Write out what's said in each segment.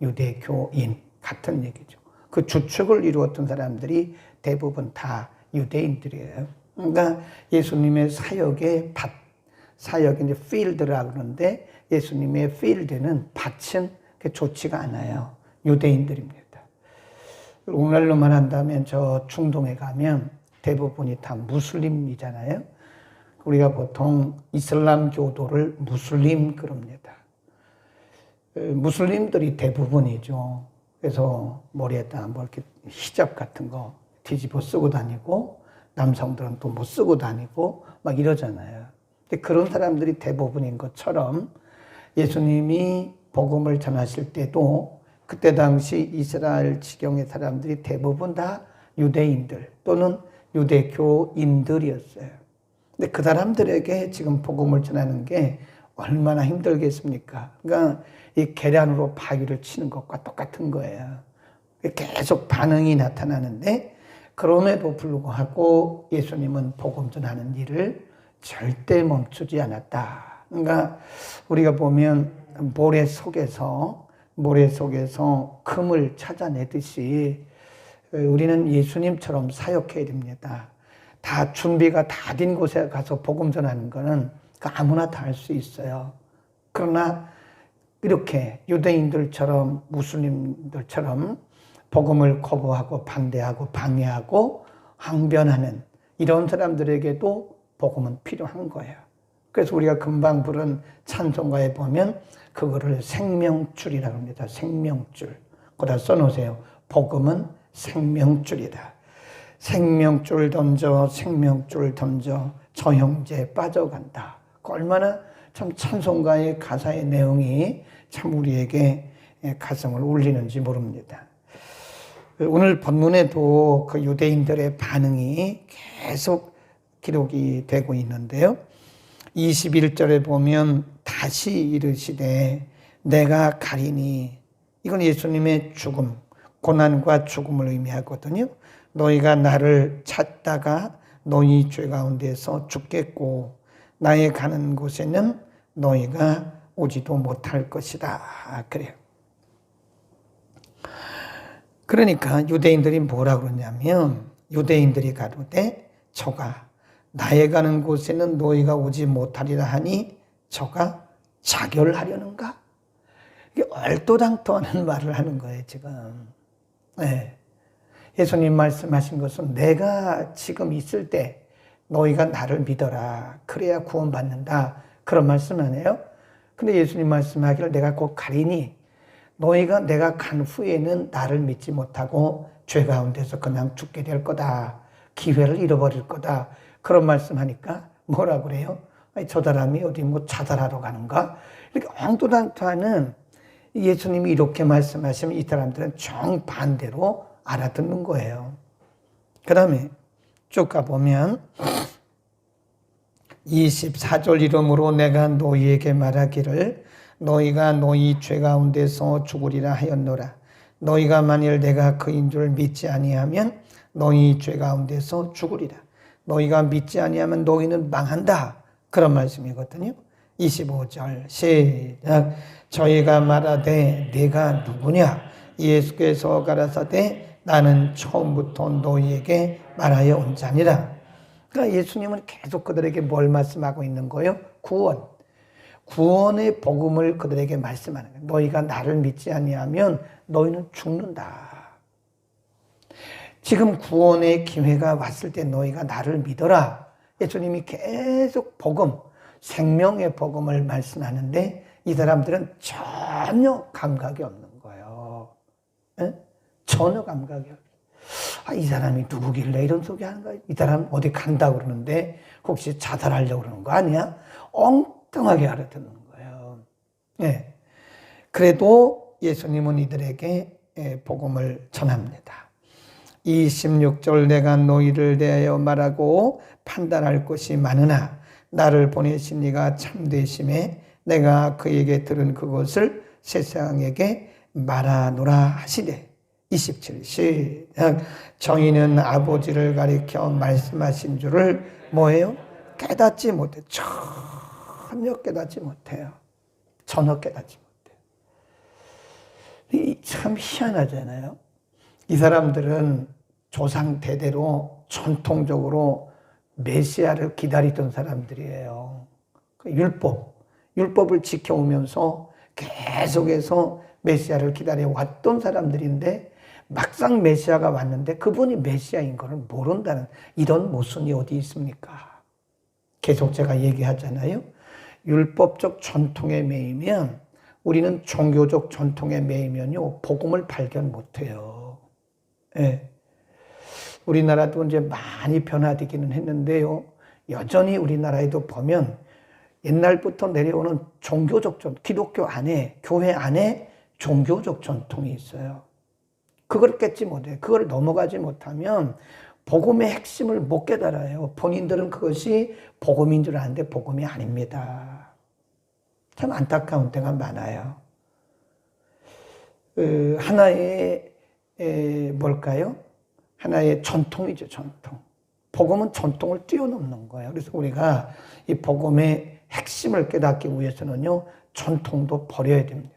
유대교인 같은 얘기죠. 그 주축을 이루었던 사람들이 대부분 다 유대인들이에요. 그러니까 예수님의 사역의 사역이 이제 필드라고 그러는데 예수님의 필드는 밭은 좋지가 않아요. 유대인들입니다. 오늘날로만 한다면 저 중동에 가면 대부분이 다 무슬림이잖아요. 우리가 보통 이슬람 교도를 무슬림 그럽니다. 무슬림들이 대부분이죠. 그래서 머리에다 뭐 이렇게 히잡 같은 거 뒤집어 쓰고 다니고 남성들은 또 못 쓰고 다니고 막 이러잖아요. 근데 그런 사람들이 대부분인 것처럼 예수님이 복음을 전하실 때도 그때 당시 이스라엘 지경의 사람들이 대부분 다 유대인들 또는 유대교인들이었어요. 근데 그 사람들에게 지금 복음을 전하는 게 얼마나 힘들겠습니까? 그러니까 이 계란으로 바위를 치는 것과 똑같은 거예요. 계속 반응이 나타나는데 그럼에도 불구하고 예수님은 복음 전하는 일을 절대 멈추지 않았다. 그러니까 우리가 보면 모래 속에서 금을 찾아내듯이 우리는 예수님처럼 사역해야 됩니다. 다 준비가 다 된 곳에 가서 복음 전하는 거는 아무나 다 할 수 있어요. 그러나 이렇게 유대인들처럼 무슬림들처럼 복음을 거부하고 반대하고 방해하고 항변하는 이런 사람들에게도 복음은 필요한 거예요. 그래서 우리가 금방 부른 찬송가에 보면 그거를 생명줄이라고 합니다. 생명줄. 거기다 써놓으세요. 복음은 생명줄이다. 생명줄 던져 저 형제 빠져간다. 얼마나 참 찬송가의 가사의 내용이 참 우리에게 가슴을 울리는지 모릅니다. 오늘 본문에도 그 유대인들의 반응이 계속 기록이 되고 있는데요. 21절에 보면 다시 이르시되 내가 가리니, 이건 예수님의 죽음, 고난과 죽음을 의미하거든요. 너희가 나를 찾다가 너희 죄 가운데서 죽겠고 나의 가는 곳에는 너희가 오지도 못할 것이다. 그래요. 그러니까 유대인들이 뭐라 그러냐면 유대인들이 가로되 저가 나의 가는 곳에는 너희가 오지 못하리라 하니 저가 자결하려는가? 이게 얼토당토하는 말을 하는 거예요, 지금. 네. 예수님 말씀하신 것은 내가 지금 있을 때 너희가 나를 믿어라. 그래야 구원받는다. 그런 말씀 아니에요? 근데 예수님 말씀하기를 내가 곧 가리니 너희가 내가 간 후에는 나를 믿지 못하고 죄 가운데서 그냥 죽게 될 거다. 기회를 잃어버릴 거다. 그런 말씀하니까 뭐라 그래요? 아니, 저 사람이 어디 뭐 자살하러 가는가? 이렇게 엉뚱한투하는 예수님이 이렇게 말씀하시면 이 사람들은 정반대로 알아듣는 거예요. 그 다음에 쭉 가보면 24절 이러므로 내가 너희에게 말하기를 너희가 너희 죄 가운데서 죽으리라 하였노라. 너희가 만일 내가 그인 줄 믿지 아니하면 너희 죄 가운데서 죽으리라. 너희가 믿지 아니하면 너희는 망한다. 그런 말씀이거든요. 25절 시작. 저희가 말하되 네가 누구냐? 예수께서 가라사대 나는 처음부터 너희에게 말하여 온 자니라. 그러니까 예수님은 계속 그들에게 뭘 말씀하고 있는 거예요? 구원의 복음을 그들에게 말씀하는 거예요. 너희가 나를 믿지 아니하면 너희는 죽는다. 지금 구원의 기회가 왔을 때 너희가 나를 믿어라. 예수님이 계속 복음, 생명의 복음을 말씀하는데 이 사람들은 전혀 감각이 없는 거예요. 에? 전혀 감각이 없어요. 이 사람이 누구길래 이런 소리 하는 거야? 이 사람 어디 간다고 그러는데 혹시 자살하려고 그러는 거 아니야? 엉뚱하게 알아듣는 거예요. 네. 그래도 예수님은 이들에게 복음을 전합니다. 26절 내가 너희를 대하여 말하고 판단할 것이 많으나 나를 보내신 이가 참되심에 내가 그에게 들은 그것을 세상에게 말하노라 하시되 27 시작. 저희는 아버지를 가리켜 말씀하신 줄을 뭐예요? 깨닫지 못해. 전혀 깨닫지 못해요. 전혀 깨닫지 못해요. 참 희한하잖아요. 이 사람들은 조상 대대로 전통적으로 메시아를 기다리던 사람들이에요. 율법을 지켜오면서 계속해서 메시아를 기다려왔던 사람들인데 막상 메시아가 왔는데 그분이 메시아인 것을 모른다는 이런 모순이 어디 있습니까? 계속 제가 얘기하잖아요. 율법적 전통에 매이면 우리는 종교적 전통에 매이면요 복음을 발견 못해요. 예. 우리나라도 이제 많이 변화되기는 했는데요. 여전히 우리나라에도 보면 옛날부터 내려오는 종교적 전통, 기독교 안에, 교회 안에 종교적 전통이 있어요. 그걸 깨지 못해. 그걸 넘어가지 못하면 복음의 핵심을 못 깨달아요. 본인들은 그것이 복음인 줄 아는데 복음이 아닙니다. 참 안타까운 때가 많아요. 하나의 뭘까요? 하나의 전통이죠, 전통. 복음은 전통을 뛰어넘는 거예요. 그래서 우리가 이 복음의 핵심을 깨닫기 위해서는요, 전통도 버려야 됩니다.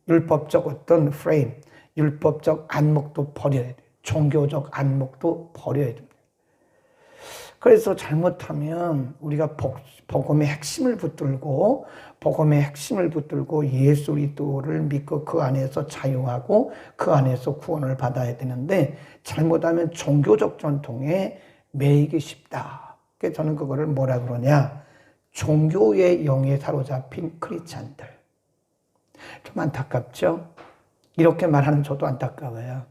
율법적 어떤 프레임, 율법적 안목도 버려야 돼요. 종교적 안목도 버려야 됩니다. 그래서 잘못하면 우리가 복음의 핵심을 붙들고 예수 그리스도를 믿고 그 안에서 자유하고 그 안에서 구원을 받아야 되는데 잘못하면 종교적 전통에 매이기 쉽다. 그래서 저는 그거를 뭐라 그러냐? 종교의 영에 사로잡힌 크리스찬들. 좀 안타깝죠? 이렇게 말하는 저도 안타까워요.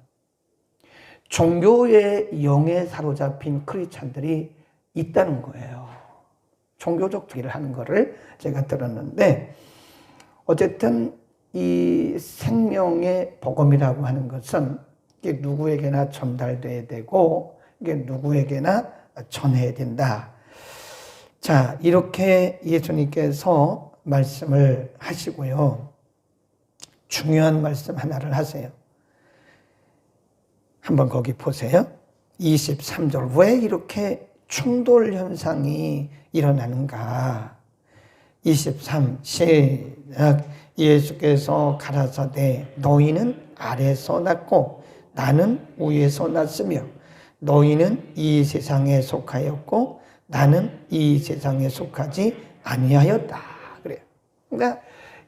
종교의 영에 사로잡힌 크리스찬들이 있다는 거예요. 종교적 일을 하는 거를 제가 들었는데 어쨌든 이 생명의 복음이라고 하는 것은 이게 누구에게나 전달돼야 되고 이게 누구에게나 전해야 된다. 자, 이렇게 예수님께서 말씀을 하시고요. 중요한 말씀 하나를 하세요. 한번 거기 보세요. 23절. 왜 이렇게 충돌 현상이 일어나는가? 23 시작. 예수께서 가라사대 너희는 아래서 났고 나는 위에서 났으며 너희는 이 세상에 속하였고 나는 이 세상에 속하지 아니하였다. 그래요. 그러니까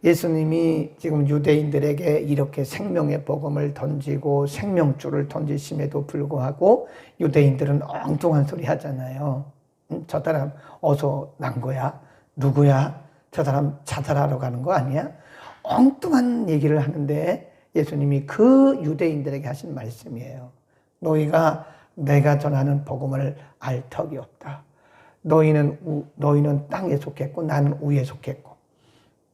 예수님이 지금 유대인들에게 이렇게 생명의 복음을 던지고 생명줄을 던지심에도 불구하고 유대인들은 엉뚱한 소리 하잖아요. 저 사람 어디서 난 거야? 누구야? 저 사람 자살하러 가는 거 아니야? 엉뚱한 얘기를 하는데 예수님이 그 유대인들에게 하신 말씀이에요. 너희가 내가 전하는 복음을 알 턱이 없다. 너희는 땅에 속했고 나는 위에 속했고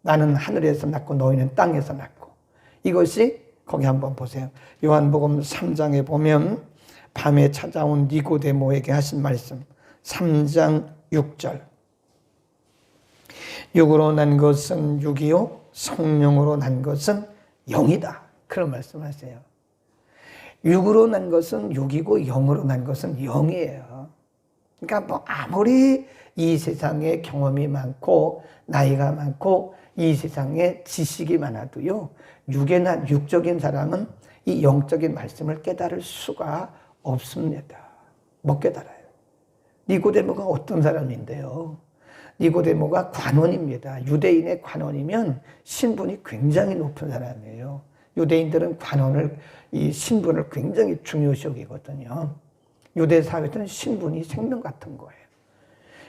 나는 하늘에서 났고 너희는 땅에서 났고 이것이 거기 한번 보세요. 요한복음 3장에 보면 밤에 찾아온 니고데모에게 하신 말씀 3장 6절 육으로 난 것은 육이요 성령으로 난 것은 영이다. 그런 말씀하세요. 육으로 난 것은 육이고 영으로 난 것은 영이에요. 그러니까 뭐 아무리 이 세상에 경험이 많고 나이가 많고 이 세상에 지식이 많아도요 육적인 사람은 이 영적인 말씀을 깨달을 수가 없습니다. 못 깨달아요. 니고데모가 어떤 사람인데요? 니고데모가 관원입니다. 유대인의 관원이면 신분이 굉장히 높은 사람이에요. 유대인들은 관원을 이 신분을 굉장히 중요시 여기거든요. 유대 사회에서는 신분이 생명 같은 거예요.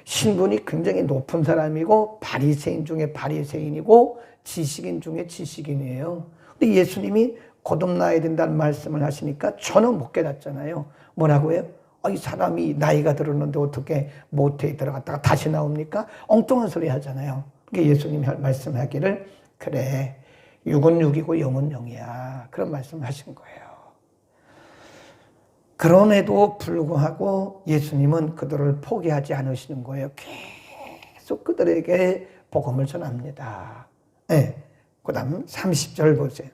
신분이 굉장히 높은 사람이고 바리새인 중에 바리새인이고 지식인 중에 지식인이에요. 근데 예수님이 거듭나야 된다는 말씀을 하시니까 전혀 못 깨닫잖아요. 뭐라고 해요? 이 사람이 나이가 들었는데 어떻게 모태에 들어갔다가 다시 나옵니까? 엉뚱한 소리 하잖아요. 그러니까 예수님이 말씀하기를 그래 육은 육이고 영은 영이야. 그런 말씀을 하신 거예요. 그럼에도 불구하고 예수님은 그들을 포기하지 않으시는 거예요. 계속 그들에게 복음을 전합니다. 네. 그 다음 30절 보세요.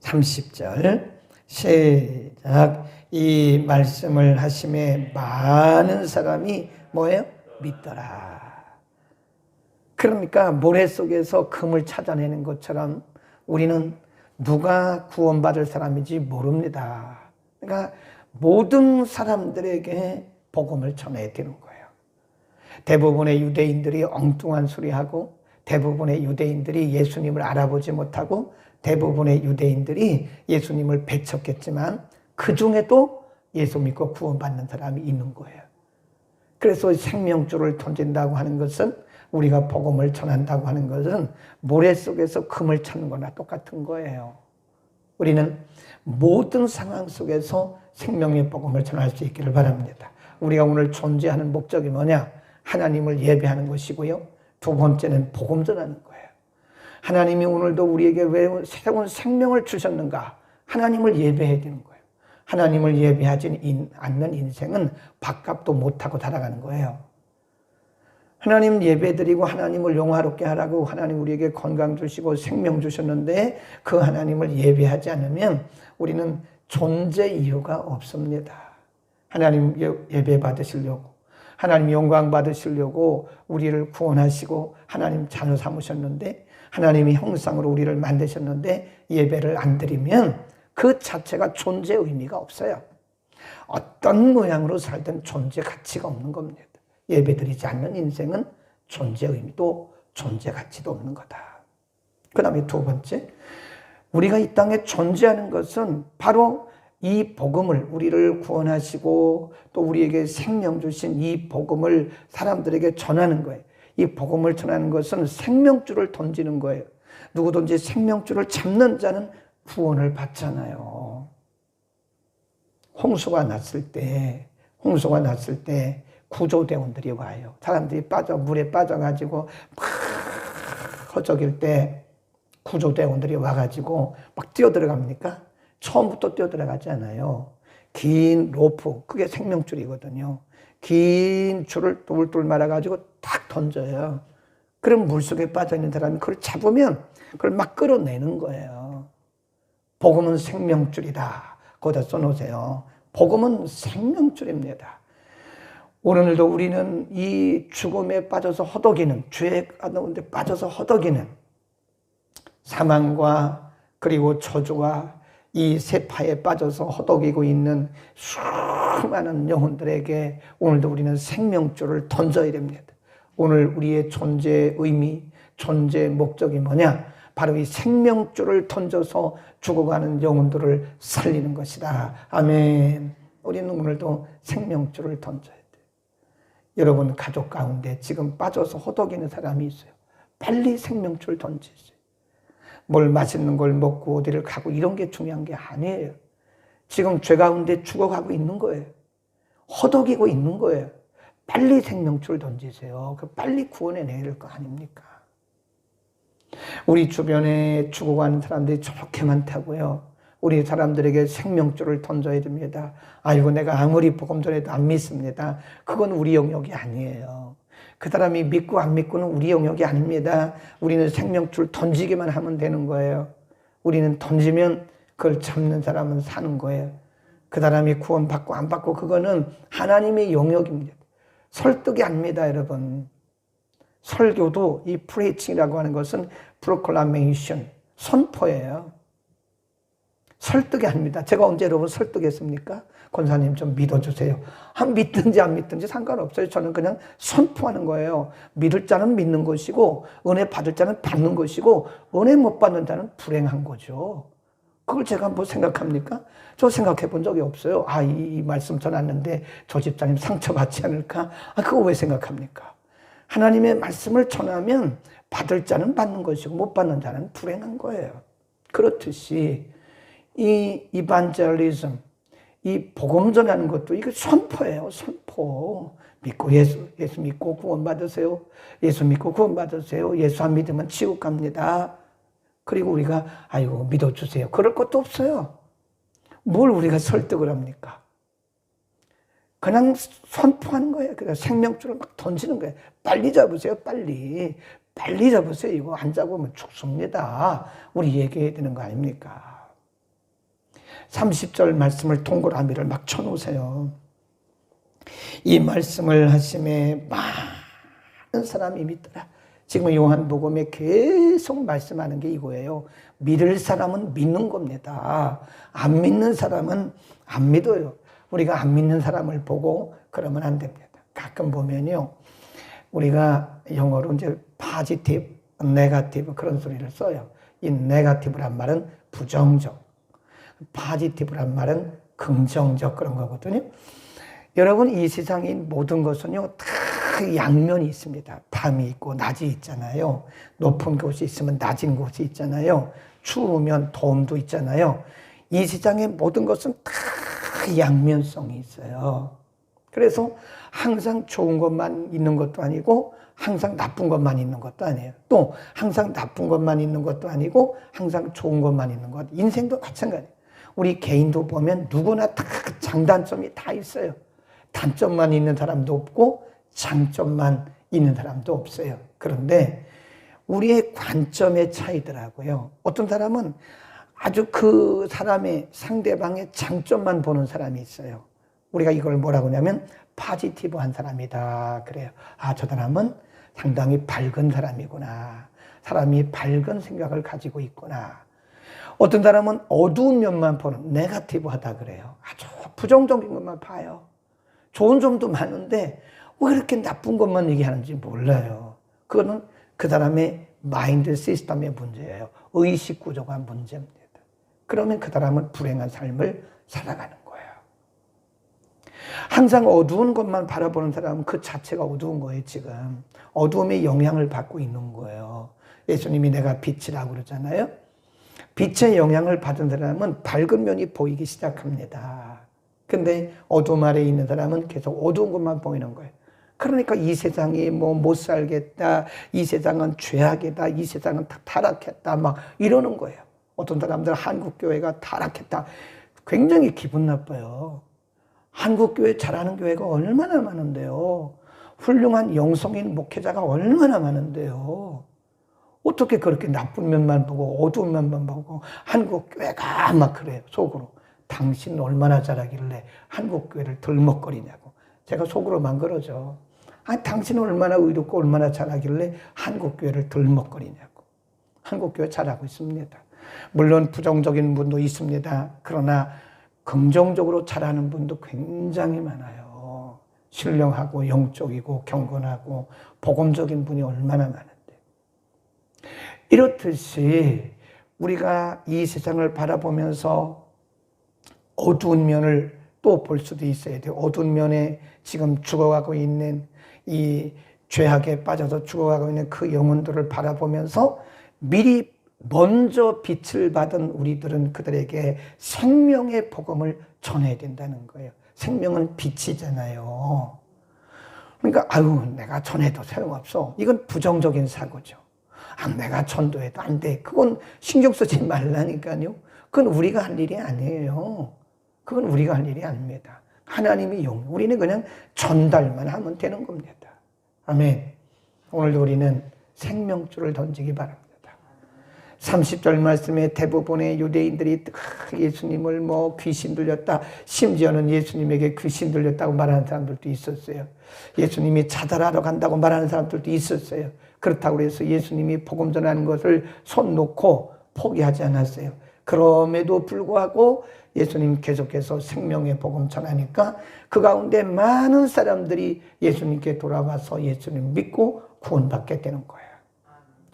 30절 시작. 이 말씀을 하심에 많은 사람이 뭐예요? 믿더라. 그러니까 모래 속에서 금을 찾아내는 것처럼 우리는 누가 구원받을 사람인지 모릅니다. 그러니까 모든 사람들에게 복음을 전해야 되는 거예요. 대부분의 유대인들이 엉뚱한 소리하고, 대부분의 유대인들이 예수님을 알아보지 못하고, 대부분의 유대인들이 예수님을 배척했지만 그 중에도 예수 믿고 구원받는 사람이 있는 거예요. 그래서 생명줄을 던진다고 하는 것은, 우리가 복음을 전한다고 하는 것은 모래 속에서 금을 찾는 거나 똑같은 거예요. 우리는 모든 상황 속에서 생명의 복음을 전할 수 있기를 바랍니다. 우리가 오늘 존재하는 목적이 뭐냐? 하나님을 예배하는 것이고요. 두 번째는 복음 전하는 거예요. 하나님이 오늘도 우리에게 왜 새로운 생명을 주셨는가? 하나님을 예배해야 되는 거예요. 하나님을 예배하지 않는 인생은 밥값도 못하고 살아가는 거예요. 하나님 예배드리고 하나님을 영화롭게 하라고 하나님 우리에게 건강 주시고 생명 주셨는데 그 하나님을 예배하지 않으면 우리는 존재 이유가 없습니다. 하나님 예배 받으시려고, 하나님 영광 받으시려고 우리를 구원하시고 하나님 자녀 삼으셨는데, 하나님의 형상으로 우리를 만드셨는데 예배를 안 드리면 그 자체가 존재 의미가 없어요. 어떤 모양으로 살든 존재 가치가 없는 겁니다. 예배드리지 않는 인생은 존재 의미도 존재 가치도 없는 거다. 그 다음에 두 번째, 우리가 이 땅에 존재하는 것은 바로 이 복음을, 우리를 구원하시고 또 우리에게 생명 주신 이 복음을 사람들에게 전하는 거예요. 이 복음을 전하는 것은 생명줄을 던지는 거예요. 누구든지 생명줄을 잡는 자는 구원을 받잖아요. 홍수가 났을 때 구조대원들이 와요. 사람들이 물에 빠져가지고 막 허적일 때 구조대원들이 와가지고 막 뛰어들어갑니까? 처음부터 뛰어들어가지 않아요. 긴 로프, 그게 생명줄이거든요. 긴 줄을 똘똘 말아가지고 딱 던져요. 그럼 물속에 빠져있는 사람이 그걸 잡으면 그걸 막 끌어내는 거예요. 복음은 생명줄이다. 거기다 써놓으세요. 복음은 생명줄입니다. 오늘도 우리는 이 죽음에 빠져서 허덕이는, 죄 가운데 빠져서 허덕이는 사망과 그리고 저주와 이 세파에 빠져서 허덕이고 있는 수많은 영혼들에게 오늘도 우리는 생명줄을 던져야 됩니다. 오늘 우리의 존재의 의미, 존재의 목적이 뭐냐? 바로 이 생명줄을 던져서 죽어가는 영혼들을 살리는 것이다. 아멘. 우리는 오늘도 생명줄을 던져야 돼요. 여러분 가족 가운데 지금 빠져서 허덕이는 사람이 있어요. 빨리 생명줄 던지세요. 뭘 맛있는 걸 먹고 어디를 가고 이런 게 중요한 게 아니에요. 지금 죄 가운데 죽어가고 있는 거예요. 허덕이고 있는 거예요. 빨리 생명줄 던지세요. 빨리 구원해내야 될 거 아닙니까? 우리 주변에 죽어가는 사람들이 저렇게 많다고요. 우리 사람들에게 생명줄을 던져야 됩니다. 아이고 내가 아무리 복음 전해도 안 믿습니다. 그건 우리 영역이 아니에요. 그 사람이 믿고 안 믿고는 우리 영역이 아닙니다. 우리는 생명줄 던지기만 하면 되는 거예요. 우리는 던지면 그걸 잡는 사람은 사는 거예요. 그 사람이 구원받고 안 받고 그거는 하나님의 영역입니다. 설득이 아닙니다, 여러분. 설교도 이 프리칭이라고 하는 것은 프로클라메이션, 선포예요. 설득이 아닙니다. 제가 언제 여러분 설득했습니까? 권사님 좀 믿어주세요. 믿든지 안 믿든지 상관없어요. 저는 그냥 선포하는 거예요. 믿을 자는 믿는 것이고 은혜 받을 자는 받는 것이고 은혜 못 받는 자는 불행한 거죠. 그걸 제가 뭐 생각합니까? 저 생각해 본 적이 없어요. 이 말씀 전했는데 저 집사님 상처받지 않을까? 그거 왜 생각합니까? 하나님의 말씀을 전하면 받을 자는 받는 것이고 못 받는 자는 불행한 거예요. 그렇듯이 이 이반젤리즘, 이 복음 전하는 것도 이거 선포예요. 선포. 믿고 예수 믿고 구원 받으세요. 예수 믿고 구원 받으세요. 예수 안 믿으면 지옥 갑니다. 그리고 우리가 아이고 믿어주세요. 그럴 것도 없어요. 뭘 우리가 설득을 합니까? 그냥 선포하는 거예요. 그냥 생명줄을 막 던지는 거예요. 빨리 잡으세요. 빨리 잡으세요. 이거 안 잡으면 죽습니다. 우리 얘기해야 되는 거 아닙니까? 30절 말씀을 동그라미를 막 쳐놓으세요. 이 말씀을 하심에 많은 사람이 믿더라. 지금 요한복음에 계속 말씀하는 게 이거예요. 믿을 사람은 믿는 겁니다. 안 믿는 사람은 안 믿어요. 우리가 안 믿는 사람을 보고 그러면 안 됩니다. 가끔 보면요, 우리가 영어로 이제 positive, negative 그런 소리를 써요. 이 negative란 말은 부정적, positive란 말은 긍정적 그런 거거든요. 여러분, 이 세상의 모든 것은요, 다 양면이 있습니다. 밤이 있고 낮이 있잖아요. 높은 곳이 있으면 낮은 곳이 있잖아요. 추우면 더움도 있잖아요. 이 세상의 모든 것은 다 양면성이 있어요. 그래서 항상 좋은 것만 있는 것도 아니고 항상 나쁜 것만 있는 것도 아니에요. 또 항상 나쁜 것만 있는 것도 아니고 항상 좋은 것만 있는 것. 인생도 마찬가지예요. 우리 개인도 보면 누구나 다 장단점이 다 있어요. 단점만 있는 사람도 없고 장점만 있는 사람도 없어요. 그런데 우리의 관점의 차이더라고요. 어떤 사람은 아주 그 사람의 상대방의 장점만 보는 사람이 있어요. 우리가 이걸 뭐라고 하냐면 포지티브한 사람이다 그래요. 아, 저 사람은 상당히 밝은 사람이구나. 사람이 밝은 생각을 가지고 있구나. 어떤 사람은 어두운 면만 보는 네거티브하다 그래요. 아주 부정적인 것만 봐요. 좋은 점도 많은데 왜 이렇게 나쁜 것만 얘기하는지 몰라요. 그거는 그 사람의 마인드 시스템의 문제예요. 의식 구조가 문제입니다. 그러면 그 사람은 불행한 삶을 살아가는 거예요. 항상 어두운 것만 바라보는 사람은 그 자체가 어두운 거예요. 지금 어두움의 영향을 받고 있는 거예요. 예수님이 내가 빛이라고 그러잖아요. 빛의 영향을 받은 사람은 밝은 면이 보이기 시작합니다. 근데 어둠 아래에 있는 사람은 계속 어두운 것만 보이는 거예요. 그러니까 이 세상이 뭐 못 살겠다, 이 세상은 죄악이다, 이 세상은 타락했다 막 이러는 거예요. 어떤 사람들은 한국교회가 타락했다. 굉장히 기분 나빠요. 한국교회 잘하는 교회가 얼마나 많은데요. 훌륭한 영성인 목회자가 얼마나 많은데요. 어떻게 그렇게 나쁜 면만 보고 어두운 면만 보고 한국교회가 막 그래요. 속으로. 당신 얼마나 잘하길래 한국교회를 들먹거리냐고. 제가 속으로만 그러죠. 아니, 당신은 얼마나 의롭고 얼마나 잘하길래 한국교회를 들먹거리냐고. 한국교회 잘하고 있습니다. 물론 부정적인 분도 있습니다. 그러나 긍정적으로 잘하는 분도 굉장히 많아요. 신령하고 영적이고 경건하고 복음적인 분이 얼마나 많은데. 이렇듯이 우리가 이 세상을 바라보면서 어두운 면을 또 볼 수도 있어야 돼요. 어두운 면에 지금 죽어가고 있는 이 죄악에 빠져서 죽어가고 있는 그 영혼들을 바라보면서 미리 먼저 빛을 받은 우리들은 그들에게 생명의 복음을 전해야 된다는 거예요. 생명은 빛이잖아요. 그러니까 아유, 내가 전해도 소용없어. 이건 부정적인 사고죠. 아, 내가 전도해도 안 돼. 그건 신경 쓰지 말라니까요. 그건 우리가 할 일이 아니에요. 그건 우리가 할 일이 아닙니다. 하나님이 우리는 그냥 전달만 하면 되는 겁니다. 아멘. 오늘도 우리는 생명줄을 던지기 바랍니다. 30절 말씀에 대부분의 유대인들이 예수님을 뭐 귀신 들렸다, 심지어는 예수님에게 귀신 들렸다고 말하는 사람들도 있었어요. 예수님이 자살하러 간다고 말하는 사람들도 있었어요. 그렇다고 해서 예수님이 복음 전하는 것을 손 놓고 포기하지 않았어요. 그럼에도 불구하고 예수님 계속해서 생명의 복음 전하니까 그 가운데 많은 사람들이 예수님께 돌아와서 예수님 믿고 구원받게 되는 거예요.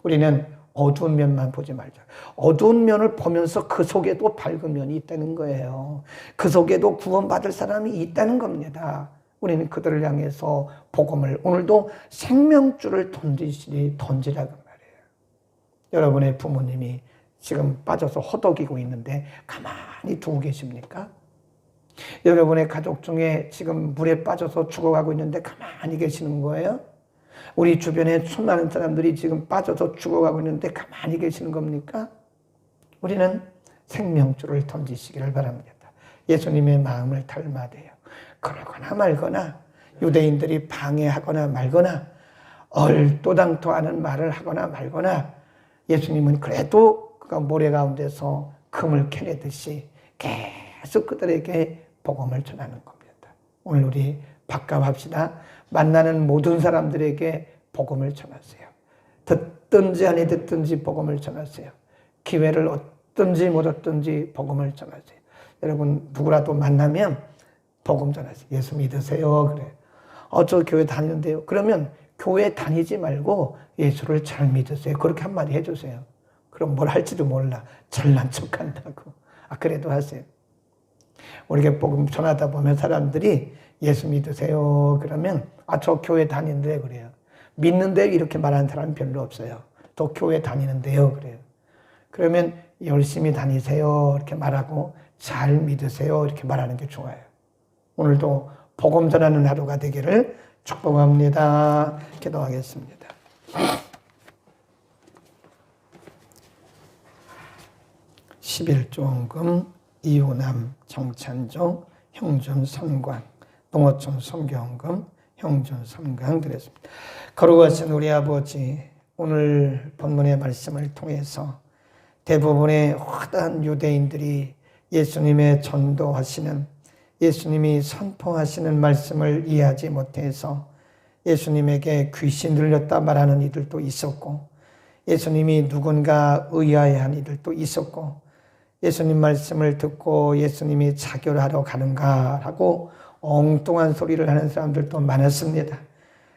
우리는 어두운 면만 보지 말자. 어두운 면을 보면서 그 속에도 밝은 면이 있다는 거예요. 그 속에도 구원받을 사람이 있다는 겁니다. 우리는 그들을 향해서 복음을, 오늘도 생명줄을 던지라고 말해요. 여러분의 부모님이 지금 빠져서 허덕이고 있는데 가만히 두고 계십니까? 여러분의 가족 중에 지금 물에 빠져서 죽어가고 있는데 가만히 계시는 거예요? 우리 주변에 수많은 사람들이 지금 빠져서 죽어가고 있는데 가만히 계시는 겁니까? 우리는 생명줄을 던지시기를 바랍니다. 예수님의 마음을 닮아돼요. 그러거나 말거나 유대인들이 방해하거나 말거나 얼토당토하는 말을 하거나 말거나 예수님은 그래도 그가 모래 가운데서 금을 캐내듯이 계속 그들에게 복음을 전하는 겁니다. 오늘 우리 바꿔합시다. 만나는 모든 사람들에게 복음을 전하세요. 듣든지 아니 듣든지 복음을 전하세요. 기회를 얻든지 못 얻든지 복음을 전하세요. 여러분 누구라도 만나면 복음 전하세요. 예수 믿으세요. 그래. 저 교회 다니는데요. 그러면 교회 다니지 말고 예수를 잘 믿으세요. 그렇게 한마디 해주세요. 그럼 뭘 할지도 몰라. 잘난 척한다고. 그래도 하세요. 우리가 복음 전하다 보면 사람들이 예수 믿으세요. 그러면 저 교회 다니는데 그래요. 믿는데 이렇게 말하는 사람은 별로 없어요. 또 교회 다니는데요. 그래요. 그러면 열심히 다니세요. 이렇게 말하고 잘 믿으세요. 이렇게 말하는 게 좋아요. 오늘도 복음 전하는 하루가 되기를 축복합니다. 기도하겠습니다. 십일조원금 이우남 정찬종 형준 선광 농어촌 선교원금 형준 선광 드렸습니다. 거룩하신 우리 아버지, 오늘 본문의 말씀을 통해서 대부분의 허다한 유대인들이 예수님의 전도하시는, 예수님이 선포하시는 말씀을 이해하지 못해서 예수님에게 귀신 들렸다 말하는 이들도 있었고, 예수님이 누군가 의아해한 이들도 있었고, 예수님 말씀을 듣고 예수님이 자결하러 가는가 하고 엉뚱한 소리를 하는 사람들도 많았습니다.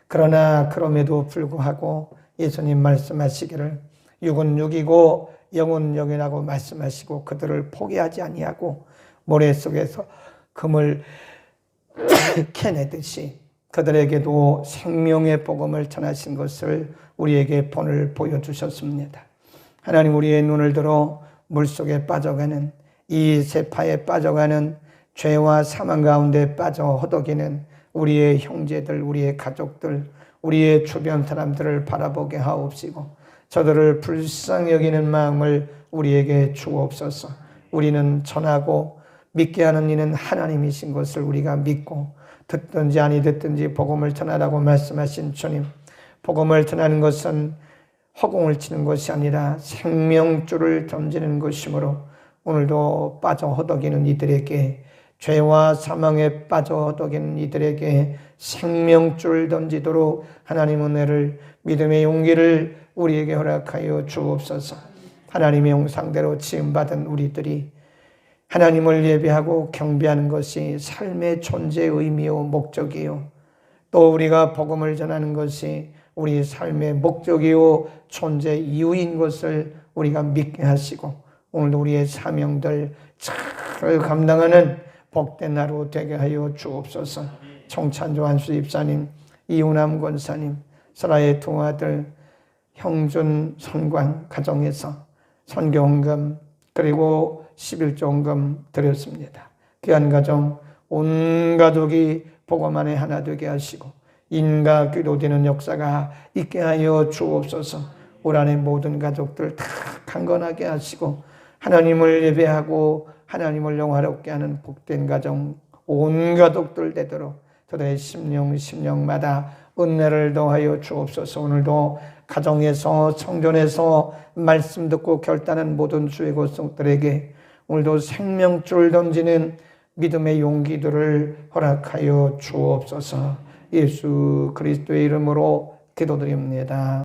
그러나 그럼에도 불구하고 예수님 말씀하시기를 육은 육이고 영은 영이라고 말씀하시고 그들을 포기하지 아니하고 모래 속에서 금을 캐내듯이 그들에게도 생명의 복음을 전하신 것을 우리에게 본을 보여주셨습니다. 하나님, 우리의 눈을 들어 물속에 빠져가는, 이 세파에 빠져가는, 죄와 사망 가운데 빠져 허덕이는 우리의 형제들, 우리의 가족들, 우리의 주변 사람들을 바라보게 하옵시고 저들을 불쌍히 여기는 마음을 우리에게 주옵소서. 우리는 전하고 믿게 하는 이는 하나님이신 것을 우리가 믿고 듣든지 아니 듣든지 복음을 전하라고 말씀하신 주님, 복음을 전하는 것은 허공을 치는 것이 아니라 생명줄을 던지는 것이므로 오늘도 빠져 허덕이는 이들에게, 죄와 사망에 빠져 허덕이는 이들에게 생명줄을 던지도록 하나님 은혜를, 믿음의 용기를 우리에게 허락하여 주옵소서. 하나님의 형상대로 지음받은 우리들이 하나님을 예배하고 경배하는 것이 삶의 존재의 의미요 목적이요, 또 우리가 복음을 전하는 것이 우리 삶의 목적이요 존재 이유인 것을 우리가 믿게 하시고 오늘도 우리의 사명들 잘 감당하는 복된 하루 되게 하여 주옵소서. 청찬조 한수 집사님, 이우남 권사님, 설아의 두 아들 형준 선광 가정에서 선교헌금 그리고 11조헌금 드렸습니다. 귀한 가정, 온 가족이 복음 안에 하나 되게 하시고 인과 기도되는 역사가 있게 하여 주옵소서. 올 한해 모든 가족들 다 강건하게 하시고 하나님을 예배하고 하나님을 영화롭게 하는 복된 가정, 온 가족들 되도록 저들의 심령마다 은혜를 더하여 주옵소서. 오늘도 가정에서 성전에서 말씀 듣고 결단한 모든 주의 백성들에게 오늘도 생명줄 던지는 믿음의 용기들을 허락하여 주옵소서. 예수 그리스도의 이름으로 기도드립니다.